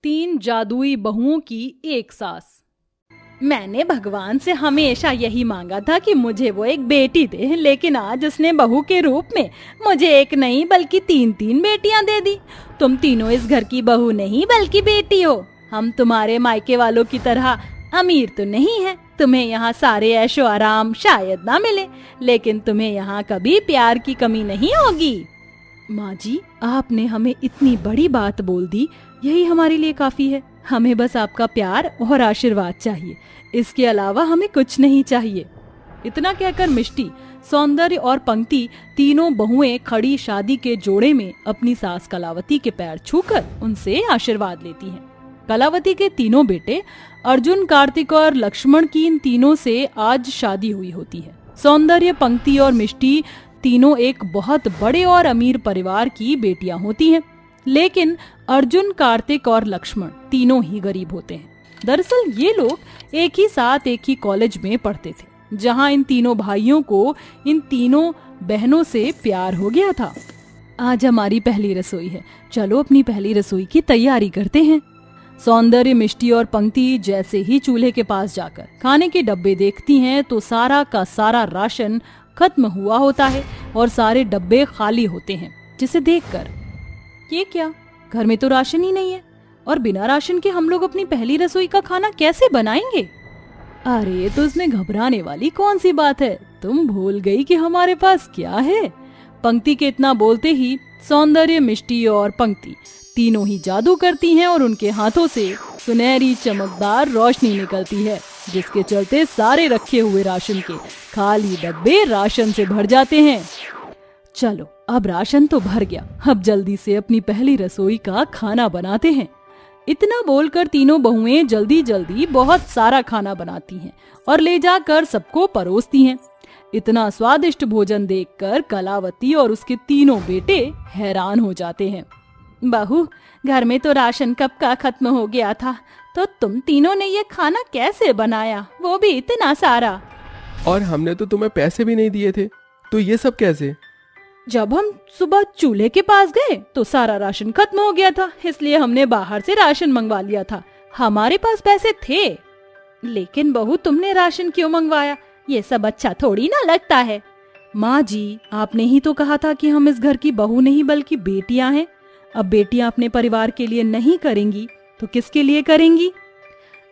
3 जादुई बहुओं की एक सास। मैंने भगवान से हमेशा यही मांगा था कि मुझे वो एक बेटी दे, लेकिन आज उसने बहू के रूप में मुझे एक नहीं बल्कि 3 बेटियां दे दी। तुम तीनों इस घर की बहू नहीं बल्कि बेटी हो। हम तुम्हारे मायके वालों की तरह अमीर तो नहीं है, तुम्हें यहाँ सारे ऐशो आराम शायद ना मिले, लेकिन तुम्हें यहाँ कभी प्यार की कमी नहीं होगी। माँ जी, आपने हमें इतनी बड़ी बात बोल दी, यही हमारे लिए काफी है। हमें बस आपका प्यार और आशीर्वाद चाहिए, इसके अलावा हमें कुछ नहीं चाहिए। इतना कहकर मिष्टी, सौंदर्य और पंक्ति तीनों बहुएं खड़ी शादी के जोड़े में अपनी सास कलावती के पैर छूकर उनसे आशीर्वाद लेती हैं। कलावती के तीनों बेटे अर्जुन, कार्तिक और लक्ष्मण की इन तीनों से आज शादी हुई होती है। सौंदर्य, पंक्ति और मिष्टी तीनों एक बहुत बड़े और अमीर परिवार की बेटियां होती हैं, लेकिन अर्जुन, कार्तिक और लक्ष्मण तीनों ही गरीब होते हैं। दरअसल ये लोग एक ही साथ एक ही कॉलेज में पढ़ते थे, जहां इन तीनों भाइयों को इन तीनों बहनों से प्यार हो गया था। आज हमारी पहली रसोई है, चलो अपनी पहली रसोई की तैयारी करते हैं। सौंदर्य, मिष्टी और पंक्ति जैसे ही चूल्हे के पास जाकर खाने के डब्बे देखती हैं तो सारा का सारा राशन खत्म हुआ होता है और सारे डब्बे खाली होते हैं, जिसे देखकर ये क्या, घर में तो राशन ही नहीं है और बिना राशन के हम लोग अपनी पहली रसोई का खाना कैसे बनाएंगे? अरे तो इसमें घबराने वाली कौन सी बात है, तुम भूल गई कि हमारे पास क्या है। पंक्ति के इतना बोलते ही सौंदर्य, मिष्टी और पंक्ति तीनों ही जादू करती हैं और उनके हाथों से सुनहरी चमकदार रोशनी निकलती है, जिसके चलते सारे रखे हुए राशन के खाली डब्बे राशन से भर जाते हैं। चलो अब राशन तो भर गया, अब जल्दी से अपनी पहली रसोई का खाना बनाते हैं। इतना बोलकर तीनों बहुएं जल्दी जल्दी बहुत सारा खाना बनाती हैं और ले जाकर सबको परोसती हैं। इतना स्वादिष्ट भोजन देखकर कलावती और उसके तीनों बेटे हैरान हो जाते हैं। बहू, घर में तो राशन कब का खत्म हो गया था, तो तुम तीनों ने ये खाना कैसे बनाया, वो भी इतना सारा? और हमने तो तुम्हें पैसे भी नहीं दिए थे, तो ये सब कैसे? जब हम सुबह चूल्हे के पास गए तो सारा राशन खत्म हो गया था, इसलिए हमने बाहर से राशन मंगवा लिया था। हमारे पास पैसे थे। लेकिन बहू, तुमने राशन क्यों मंगवाया? ये सब अच्छा थोड़ी ना लगता है। माँ जी, आपने ही तो कहा था कि हम इस घर की बहू नहीं बल्कि बेटियां हैं। अब बेटियां अपने परिवार के लिए नहीं करेंगी तो किसके लिए करेंगी?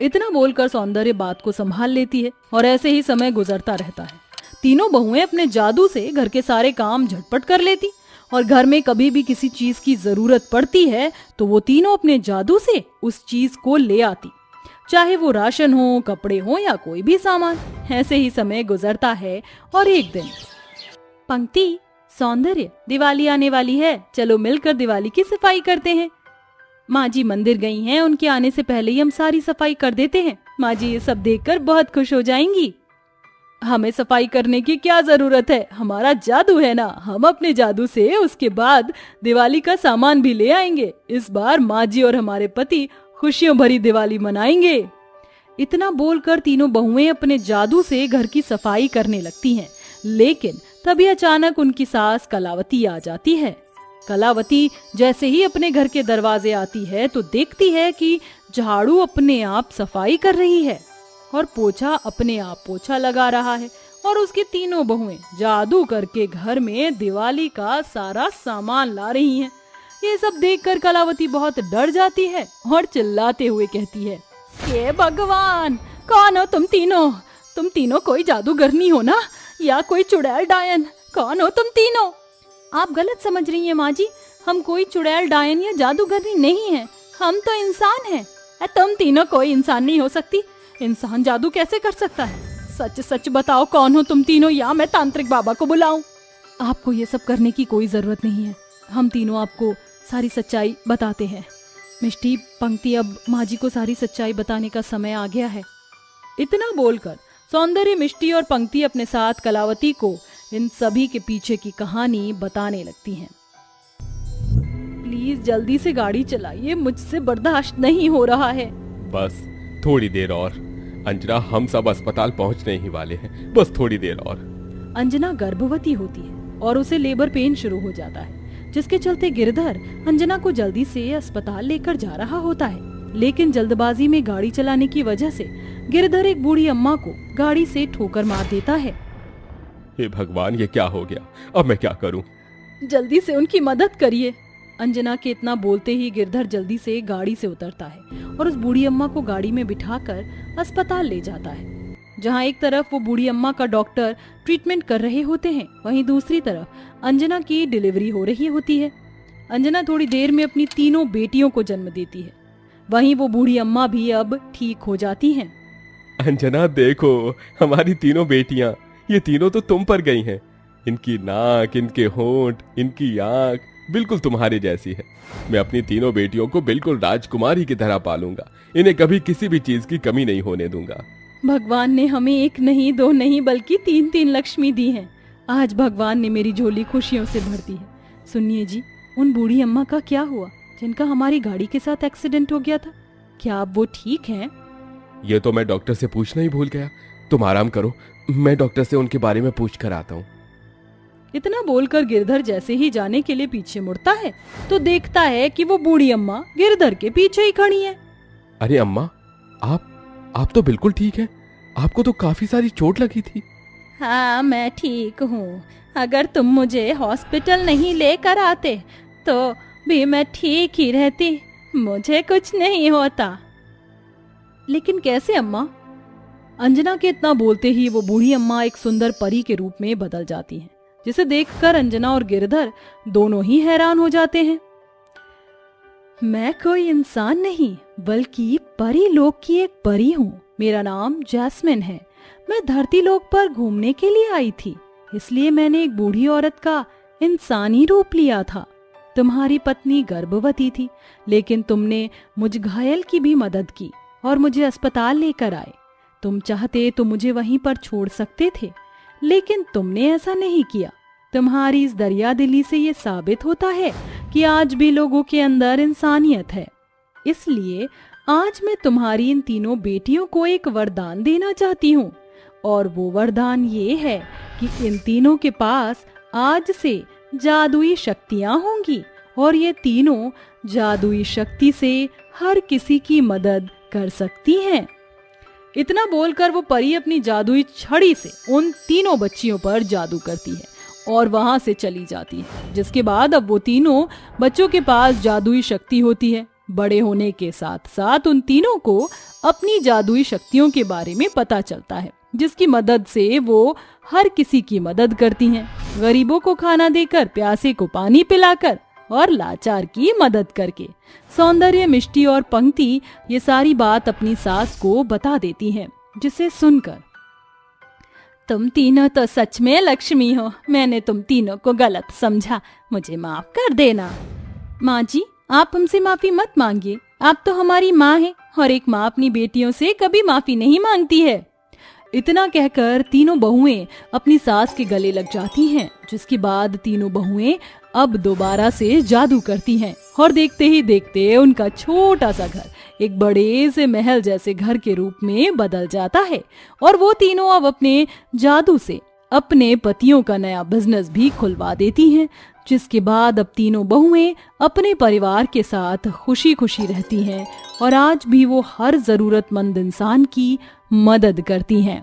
इतना बोलकर सौंदर्य बात को संभाल लेती है और ऐसे ही समय गुजरता रहता है। तीनों बहुएं अपने जादू से घर के सारे काम झटपट कर लेती और घर में कभी भी किसी चीज की जरूरत पड़ती है तो वो तीनों अपने जादू से उस चीज को ले आती, चाहे वो राशन हो, कपड़े हो या कोई भी सामान। ऐसे ही समय गुजरता है और एक दिन, पंक्ति, सौंदर्य, दिवाली आने वाली है, चलो मिलकर दिवाली की सफाई करते हैं। माँ जी मंदिर गई हैं, उनके आने से पहले ही हम सारी सफाई कर देते हैं। माँ जी ये सब देखकर बहुत खुश हो जाएंगी। हमें सफाई करने की क्या जरूरत है, हमारा जादू है ना, हम अपने जादू से उसके बाद दिवाली का सामान भी ले आएंगे। इस बार माँ जी और हमारे पति खुशियों भरी दिवाली मनाएंगे। इतना बोलकर तीनों बहुएं अपने जादू से घर की सफाई करने लगती हैं, लेकिन तभी अचानक उनकी सास कलावती आ जाती है। कलावती जैसे ही अपने घर के दरवाजे आती है तो देखती है कि झाड़ू अपने आप सफाई कर रही है और पोछा अपने आप पोछा लगा रहा है और उसकी तीनों बहुएं जादू करके घर में दिवाली का सारा सामान ला रही हैं। ये सब देखकर कलावती बहुत डर जाती है और चिल्लाते हुए कहती है, ये भगवान, कौन हो तुम तीनों? तुम तीनों कोई जादूगरनी हो ना, या कोई चुड़ैल डायन? कौन हो तुम तीनों? आप गलत समझ रही हैं माँ जी, हम कोई चुड़ैल डायन या जादूगरनी नहीं है, हम तो इंसान हैं। तुम तीनों कोई इंसान नहीं हो सकती, इंसान जादू कैसे कर सकता है? सच सच बताओ, कौन हो तुम तीनों, या मैं तांत्रिक बाबा को बुलाऊं? आपको ये सब करने की कोई जरूरत नहीं है, हम तीनों आपको सारी सच्चाई बताते हैं। मिष्टी, पंक्ति, अब माँ जी को सारी सच्चाई बताने का समय आ गया है। इतना बोलकर सौंदर्य, मिष्टी और पंक्ति अपने साथ कलावती को इन सभी के पीछे की कहानी बताने लगती हैं। प्लीज जल्दी से गाड़ी चलाइए, मुझसे बर्दाश्त नहीं हो रहा है। बस थोड़ी देर और अंजना, हम सब अस्पताल पहुंचने ही वाले हैं, बस थोड़ी देर और। अंजना गर्भवती होती है और उसे लेबर पेन शुरू हो जाता है, जिसके चलते गिरधर अंजना को जल्दी से अस्पताल लेकर जा रहा होता है। लेकिन जल्दबाजी में गाड़ी चलाने की वजह से गिरधर एक बूढ़ी अम्मा को गाड़ी से ठोकर मार देता है। हे भगवान, ये क्या हो गया? अब मैं क्या करूं? जल्दी से उनकी मदद करिए। अंजना के इतना बोलते ही गिरधर जल्दी से गाड़ी से उतरता है और उस बूढ़ी अम्मा को गाड़ी में बिठाकर अस्पताल ले जाता है, जहां एक तरफ वो बूढ़ी अम्मा का डॉक्टर ट्रीटमेंट कर रहे होते हैं, वहीं दूसरी तरफ अंजना की डिलीवरी हो रही होती है। अंजना थोड़ी देर में अपनी तीनों बेटियों को जन्म देती है। वहीं वो बूढ़ी अम्मा भी अब ठीक हो जाती हैं। अंजना देखो, हमारी तीनों बेटियां, ये तीनों तो तुम पर गई हैं। इनकी नाक, इनके होंठ, इनकी आंख बिल्कुल तुम्हारी जैसी है। मैं अपनी तीनों बेटियों को बिल्कुल राजकुमारी की तरह पालूंगा। इन्हें कभी किसी भी चीज की कमी नहीं होने दूंगा। भगवान ने हमें एक नहीं, दो नहीं, बल्कि 3-3 लक्ष्मी दी हैं। आज भगवान ने मेरी झोली खुशियों से भर दी है। सुनिए जी, उन बूढ़ी अम्मा का क्या हुआ जिनका हमारी गाड़ी के साथ एक्सीडेंट हो गया था? क्या अब वो ठीक हैं? ये तो मैं डॉक्टर से पूछना ही भूल गया। तुम आराम करो, मैं डॉक्टर से उनके बारे में पूछ कर आता हूँ। इतना बोलकर गिरधर जैसे ही जाने के लिए पीछे मुड़ता है तो देखता है कि वो बूढ़ी अम्मा गिरधर के पीछे ही खड़ी है। अरे अम्मा, आप तो बिल्कुल ठीक हैं। आपको तो काफी सारी चोट लगी थी। हाँ, मैं ठीक हूँ। अगर तुम मुझे हॉस्पिटल नहीं लेकर आते तो भी मैं ठीक ही रहती। मुझे कुछ नहीं होता। लेकिन कैसे अम्मा? अंजना के इतना बोलते ही वो बूढ़ी अम्मा एक सुंदर परी के रूप में बदल जाती हैं, जिसे देखकर अंजना और गिरधर दोनों ही हैरान हो जाते हैं। मैं कोई इंसान नहीं बल्कि परी लोक की एक परी हूँ। मेरा नाम जैस्मिन है। मैं धरती लोक पर घूमने के लिए आई थी, इसलिए मैंने एक बूढ़ी औरत का इंसानी रूप लिया था। तुम्हारी पत्नी गर्भवती थी, लेकिन तुमने मुझ घायल की भी मदद की और मुझे अस्पताल लेकर आए। तुम चाहते तो मुझे वहीं पर छोड़ सकते थे, लेकिन तुमने ऐसा नहीं किया। तुम्हारी इस दरियादिली से ये साबित होता है कि आज भी लोगों के अंदर इंसानियत है। इसलिए आज मैं तुम्हारी इन तीनों बेटियों को एक वरदान देना चाहती हूँ, और वो वरदान ये है कि इन तीनों के पास आज से जादुई शक्तियाँ होंगी और ये तीनों जादुई शक्ति से हर किसी की मदद कर सकती हैं। इतना बोलकर वो परी अपनी जादुई छड़ी से उन तीनों बच्चियों पर जादू करती है और वहां से चली जाती है, जिसके बाद अब वो तीनों बच्चों के पास जादुई शक्ति होती है। बड़े होने के साथ साथ उन तीनों को अपनी जादुई शक्तियों के बारे में पता चलता है, जिसकी मदद से वो हर किसी की मदद करती हैं। गरीबों को खाना देकर, प्यासे को पानी पिलाकर और लाचार की मदद करके। सौंदर्य, मिष्टी और पंक्ति ये सारी बात अपनी सास को बता देती हैं, जिसे सुनकर तुम तीनों तो सच में लक्ष्मी हो। मैंने तुम तीनों को गलत समझा, मुझे माफ कर देना। माँ जी, आप हमसे माफी मत मांगिए। आप तो हमारी माँ हैं और एक माँ अपनी बेटियों से कभी माफी नहीं मांगती है। इतना कहकर तीनों बहुएं अपनी सास के गले लग जाती हैं, जिसके बाद तीनों बहुएं अब दोबारा से जादू करती हैं और देखते ही देखते उनका छोटा सा घर एक बड़े से महल जैसे घर के रूप में बदल जाता है और वो तीनों अब अपने जादू से अपने पतियों का नया बिजनेस भी खुलवा देती हैं, जिसके बाद अब तीनों बहुएं अपने परिवार के साथ खुशी खुशी रहती हैं और आज भी वो हर जरूरतमंद इंसान की मदद करती हैं।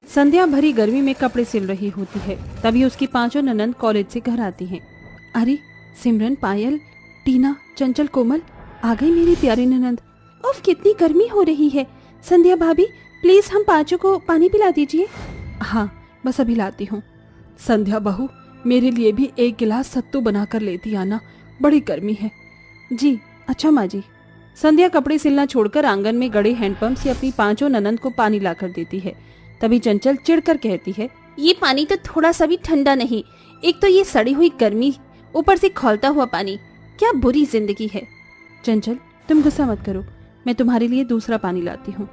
संध्या भरी गर्मी में कपड़े सिल रही होती है, तभी उसकी पांचों ननंद कॉलेज से घर आती हैं। अरे सिमरन, पायल, टीना, चंचल, कोमल, आ गई मेरी प्यारी ननंद। उफ, कितनी गर्मी हो रही है। संध्या भाभी, प्लीज हम पांचों को पानी पिला दीजिए। हाँ, बस अभी लाती हूँ। संध्या बहू, मेरे लिए भी एक गिलास सत्तू बनाकर लेती आना, बड़ी गर्मी है। जी अच्छा माँ जी। संध्या कपड़े सिलना छोड़कर आंगन में गड़े हैंडपंप से अपनी पांचों ननंद को पानी लाकर देती है। तभी चंचल चिढ़कर कहती है, ये पानी तो थोड़ा सा भी ठंडा नहीं। एक तो ये सड़ी हुई गर्मी, ऊपर से खौलता हुआ पानी, क्या बुरी जिंदगी है। चंचल, तुम गुस्सा मत करो, मैं तुम्हारे लिए दूसरा पानी लाती हूँ।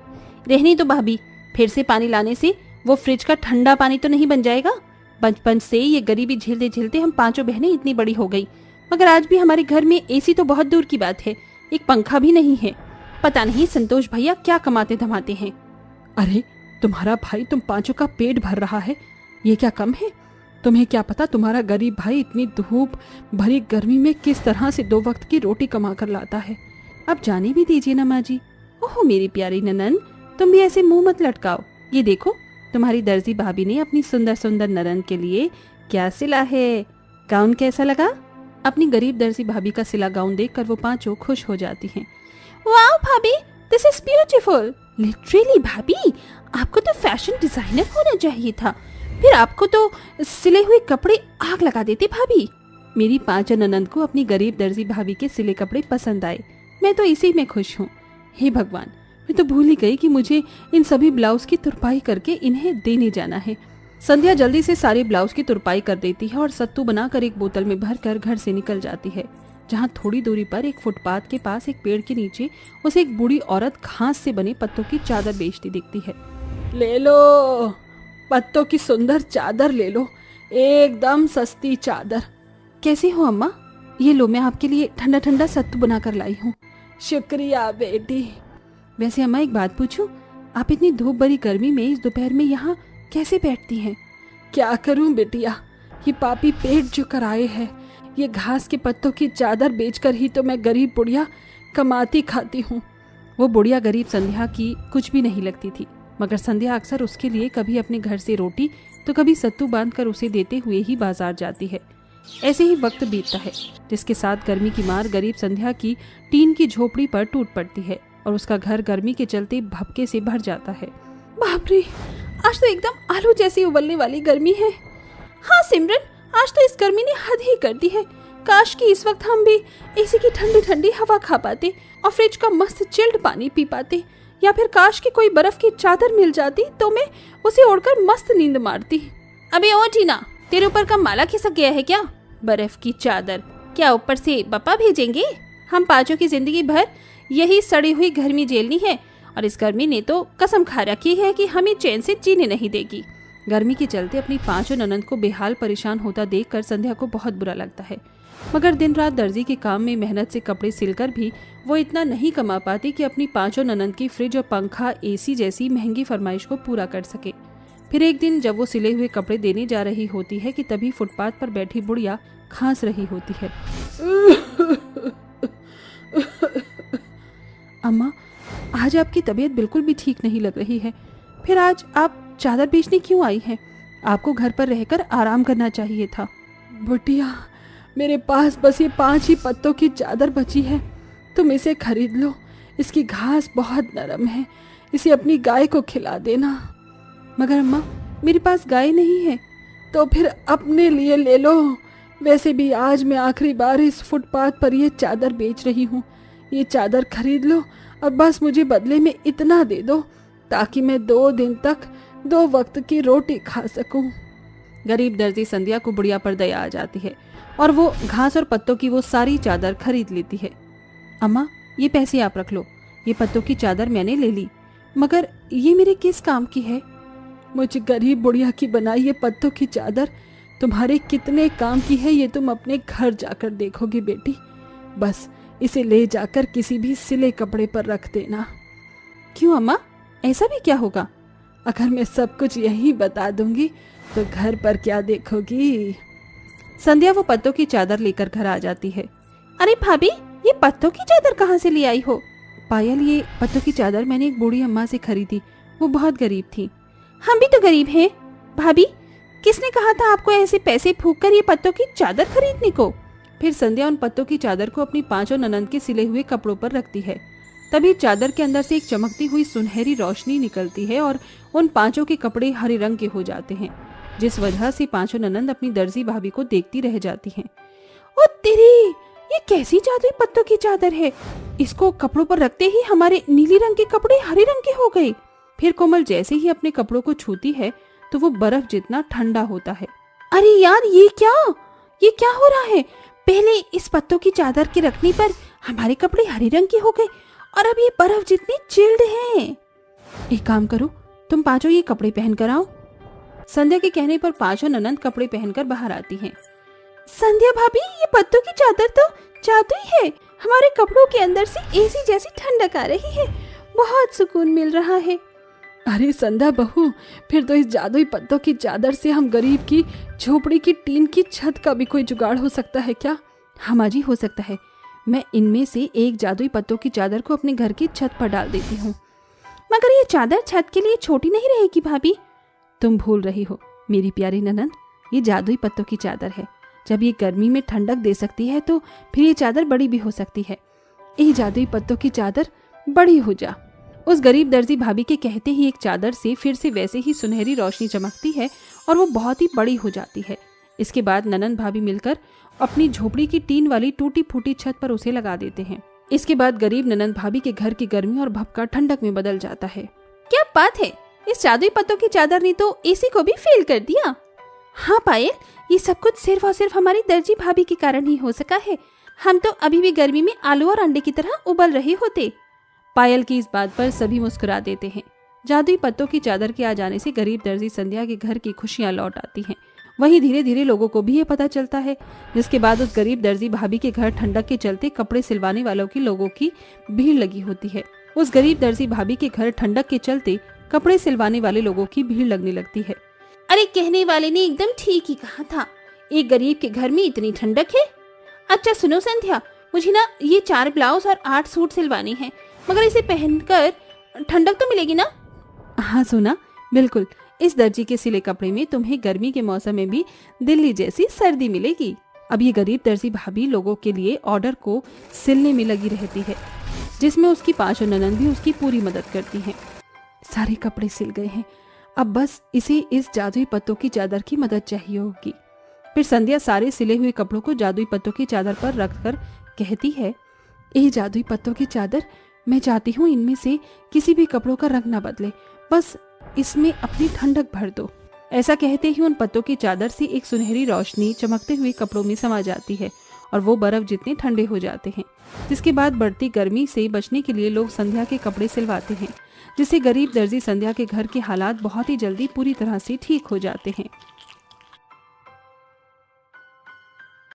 रहनी तो भाभी, फिर से पानी लाने से वो फ्रिज का ठंडा पानी तो नहीं बन जाएगा। बचपन से ये गरीबी झेलते झेलते हम पांचों बहनें इतनी बड़ी हो गई, मगर आज भी हमारे घर में एसी तो बहुत दूर की बात है, एक पंखा भी नहीं है। पता नहीं संतोष भैया क्या कमाते धमाते हैं। अरे तुम्हारा भाई तुम पांचों का पेट भर रहा है, ये क्या कम है? तुम्हें क्या पता तुम्हारा गरीब भाई इतनी धूप भरी गर्मी में किस तरह से 2 वक्त की रोटी कमा कर लाता है। अब जाने भी दीजिए ना माँ जी। ओहो मेरी प्यारी ननन, तुम भी ऐसे मुंह मत लटकाओ। ये देखो तुम्हारी दर्जी भाभी ने अपनी सुंदर सुंदर ननन के लिए क्या सिला है। गाउन कैसा लगा? अपनी गरीब दर्जी भाभी का सिला गाउन देखकर वो पांचों खुश हो जाती हैं। वाओ भाभी, दिस इज ब्यूटीफुल। लिटरली भाभी, आपको तो फैशन डिजाइनर होना चाहिए था, फिर आपको तो सिले हुए कपड़े आग लगा देते भाभी। मेरी 5 ननंद को अपनी गरीब दर्जी भाभी के सिले कपड़े पसंद आए, मैं तो इसी में खुश हूँ। हे भगवान, मैं तो भूल ही गई कि मुझे इन सभी ब्लाउज की तुरपाई करके इन्हें देने जाना है। संध्या जल्दी से सारे ब्लाउज की तुरपाई कर देती है और सत्तू बनाकर एक बोतल में भरकर घर से निकल जाती है, जहाँ थोड़ी दूरी पर एक फुटपाथ के पास एक पेड़ के नीचे उसे एक बूढ़ी औरत घास से बने पत्तों की चादर बेचती दिखती है। ले लो, पत्तों की सुंदर चादर ले लो, एकदम सस्ती चादर। कैसी हो अम्मा? ये लो, मैं आपके लिए ठंडा ठंडा सत्तू बना कर लाई हूँ। शुक्रिया बेटी। वैसे अम्मा एक बात पूछूं, आप इतनी धूप भरी गर्मी में इस दोपहर में यहाँ कैसे बैठती हैं? क्या करूं बिटिया, ये पापी पेट जो कराए है, ये घास के पत्तों की चादर बेचकर ही तो मैं गरीब बुढ़िया कमाती खाती हूँ। वो बुढ़िया गरीब संध्या की कुछ भी नहीं लगती थी, मगर संध्या अक्सर उसके लिए कभी अपने घर से रोटी तो कभी सत्तू बांधकर उसे देते हुए ही बाजार जाती है। ऐसे ही वक्त बीतता है, जिसके साथ गर्मी की मार गरीब संध्या की टीन की झोपड़ी पर टूट पड़ती है और उसका घर गर्मी के चलते भपके से भर जाता है। बाप रे, आज तो एकदम आलू जैसी उबलने वाली गर्मी है। हाँ सिमरन, आज तो इस गर्मी ने हद ही कर दी है। काश कि इस वक्त हम भी एसी की ठंडी ठंडी हवा खा पाते और फ्रिज का मस्त चिल्ड पानी पी पाते, या फिर काश कि कोई बर्फ की चादर मिल जाती तो मैं उसे ओढ़कर मस्त नींद मारती। अबे ओ टीना, तेरे ऊपर का माला खिसक गया है क्या? बर्फ की चादर क्या ऊपर से बप्पा भेजेंगे? हम पांचों की जिंदगी भर यही सड़ी हुई गर्मी झेलनी है और इस गर्मी ने तो कसम खा रखी है कि हमें चैन से जीने नहीं देगी। गर्मी के चलते अपनी 5 ननंद को बेहाल परेशान होता देखकर संध्या को बहुत बुरा लगता है, मगर दिन रात दर्जी के काम में मेहनत से कपड़े सिलकर भी वो इतना नहीं कमा पाती कि अपनी 5 ननंद की फ्रिज और पंखा एसी जैसी महंगी फरमाइश को पूरा कर सके। फिर एक दिन जब वो सिले हुए कपड़े देने जा रही होती है कि तभी फुटपाथ पर बैठी बुढ़िया खांस रही होती है। अम्मा, आज आपकी तबीयत बिल्कुल भी ठीक नहीं लग रही है, फिर आज आप चादर बेचने क्यों आई हैं? आपको घर पर रहकर आराम करना चाहिए था। बुढ़िया, मेरे पास बस ये 5 ही पत्तों की चादर बची है, तुम इसे खरीद लो। इसकी घास बहुत नरम है, इसे अपनी गाय को खिला देना। मगर अम्मा, मेरे पास गाय नहीं है। तो फिर अपने लिए ले लो। वैसे भी आज मैं आखिरी बार इस फुटपाथ पर ये चादर बेच रही हूँ। ये चादर खरीद लो और बस मुझे बदले में इतना दे दो ताकि मैं 2 दिन तक 2 वक्त की रोटी खा सकूं। गरीब दर्जी संध्या को बुढ़िया पर दया आ जाती है और वो घास और पत्तों की वो सारी चादर खरीद लेती है। अम्मा, ये पैसे आप रख लो, ये पत्तों की चादर मैंने ले ली, मगर ये मेरे किस काम की है? मुझे गरीब बुढ़िया की बनाई ये पत्तों की चादर तुम्हारे कितने काम की है ये तुम अपने घर जाकर देखोगी बेटी। बस इसे ले जाकर किसी भी सिले कपड़े पर रख देना। क्यों अम्मा, ऐसा भी क्या होगा? अगर मैं सब कुछ यही बता दूंगी तो घर पर क्या देखोगी? संध्या वो पत्तों की चादर लेकर घर आ जाती है। अरे भाभी, ये पत्तों की चादर कहाँ से ले आई हो? पायल, ये पत्तों की चादर मैंने एक बूढ़ी अम्मा से खरीदी, वो बहुत गरीब थी। हम भी तो गरीब हैं। भाभी, किसने कहा था आपको ऐसे पैसे फूंक कर ये पत्तों की चादर खरीदने को? फिर संध्या उन पत्तों की चादर को अपनी 5 ननंद के सिले हुए कपड़ों पर रखती है। तभी चादर के अंदर से एक चमकती हुई सुनहरी रोशनी निकलती है और उन 5 के कपड़े हरे रंग के हो जाते हैं, जिस वजह से 5 ननंद अपनी दर्जी भाभी को देखती रह जाती हैं। ओ तेरी, ये कैसी जादुई पत्तों की चादर है? इसको कपड़ों पर रखते ही हमारे नीली रंग के कपड़े हरे रंग के हो गए। फिर कोमल जैसे ही अपने कपड़ों को छूती है तो वो बर्फ जितना ठंडा होता है। अरे यार, ये क्या हो रहा है? पहले इस पत्तों की चादर के रखने पर हमारे कपड़े हरे रंग के हो गए और अब ये बर्फ जितनी चिल्ड हैं। एक काम करो, तुम 5 ये कपड़े पहन कर आओ। संध्या के कहने पर 5 ननंद कपड़े पहनकर बाहर आती हैं। संध्या भाभी, ये पत्तों की चादर तो जादुई है। हमारे कपड़ों के अंदर से एसी जैसी ठंडक आ रही है, बहुत सुकून मिल रहा है। अरे संध्या बहू, फिर तो इस जादुई पत्तों की चादर से हम गरीब की झोपड़ी की टीन की छत का भी कोई जुगाड़ हो सकता है क्या? हाँ माँ जी, हो सकता है। मैं इनमें से एक जादुई पत्तों की चादर को अपने घर की छत पर डाल देती हूँ। मगर ये चादर छत के लिए छोटी नहीं रहेगी भाभी? तुम भूल रही हो मेरी प्यारी ननद, ये जादुई पत्तों की चादर है। जब ये गर्मी में ठंडक दे सकती है तो फिर ये चादर बड़ी भी हो सकती है। ये जादुई पत्तों की चादर बड़ी हो जा। उस गरीब दर्जी भाभी के कहते ही एक चादर से फिर से वैसे ही सुनहरी रोशनी चमकती है और वो बहुत ही बड़ी हो जाती है। इसके बाद ननंद भाभी मिलकर अपनी झोपड़ी की टीन वाली टूटी फूटी छत पर उसे लगा देते हैं। इसके बाद गरीब ननंद भाभी के घर की गर्मी और भपका ठंडक में बदल जाता है। क्या बात है, इस जादुई पत्तों की चादर ने तो एसी को भी फेल कर दिया। हाँ पायल, ये सब कुछ सिर्फ और सिर्फ हमारी दर्जी भाभी के कारण ही हो सका है। हम तो अभी भी गर्मी में आलू और अंडे की तरह उबल रहे होते। पायल की इस बात पर सभी मुस्कुरा देते हैं। जादुई पत्तों की चादर के आ जाने से गरीब दर्जी संध्या के घर की खुशियां लौट आती हैं। वहीं धीरे धीरे लोगों को भी ये पता चलता है, जिसके बाद उस गरीब दर्जी भाभी के घर ठंडक के चलते कपड़े सिलवाने वालों की लोगों की भीड़ लगी होती है। उस गरीब दर्जी भाभी के घर ठंडक के चलते कपड़े सिलवाने वाले लोगों की भीड़ लगने लगती है। अरे कहने वाले ने एकदम ठीक ही कहा था, एक गरीब के घर में इतनी ठंडक है। अच्छा सुनो संध्या, मुझे ना ये 4 ब्लाउज और 8 सूट सिलवाने हैं, मगर इसे पहनकर ठंडक तो मिलेगी ना? हाँ सोना, बिल्कुल। इस दर्जी के सिले कपड़े में तुम्हें गर्मी के मौसम में भी दिल्ली जैसी सर्दी मिलेगी। अब ये गरीब दर्जी भाभी लोगों के लिए ऑर्डर को सिलने में लगी रहती है, जिसमें उसकी 5 ननद भी उसकी पूरी मदद करती हैं। सारे कपड़े सिल गए हैं, अब बस इसे इस जादुई पत्तों की चादर की मदद चाहिए होगी। फिर संध्या सारे सिले हुए कपड़ों को जादुई पत्तों की चादर पर रखकर कहती है, ये जादुई पत्तों की चादर, मैं चाहती हूँ इनमें से किसी भी कपड़ों का रंग न बदले, बस इसमें अपनी ठंडक भर दो। ऐसा कहते ही उन पत्तों की चादर से एक सुनहरी रोशनी चमकते हुए कपड़ों में समा जाती है और वो बर्फ जितने ठंडे हो जाते हैं। जिसके बाद बढ़ती गर्मी से बचने के लिए लोग संध्या के कपड़े सिलवाते हैं, जिससे गरीब दर्जी संध्या के घर के हालात बहुत ही जल्दी पूरी तरह से ठीक हो जाते हैं।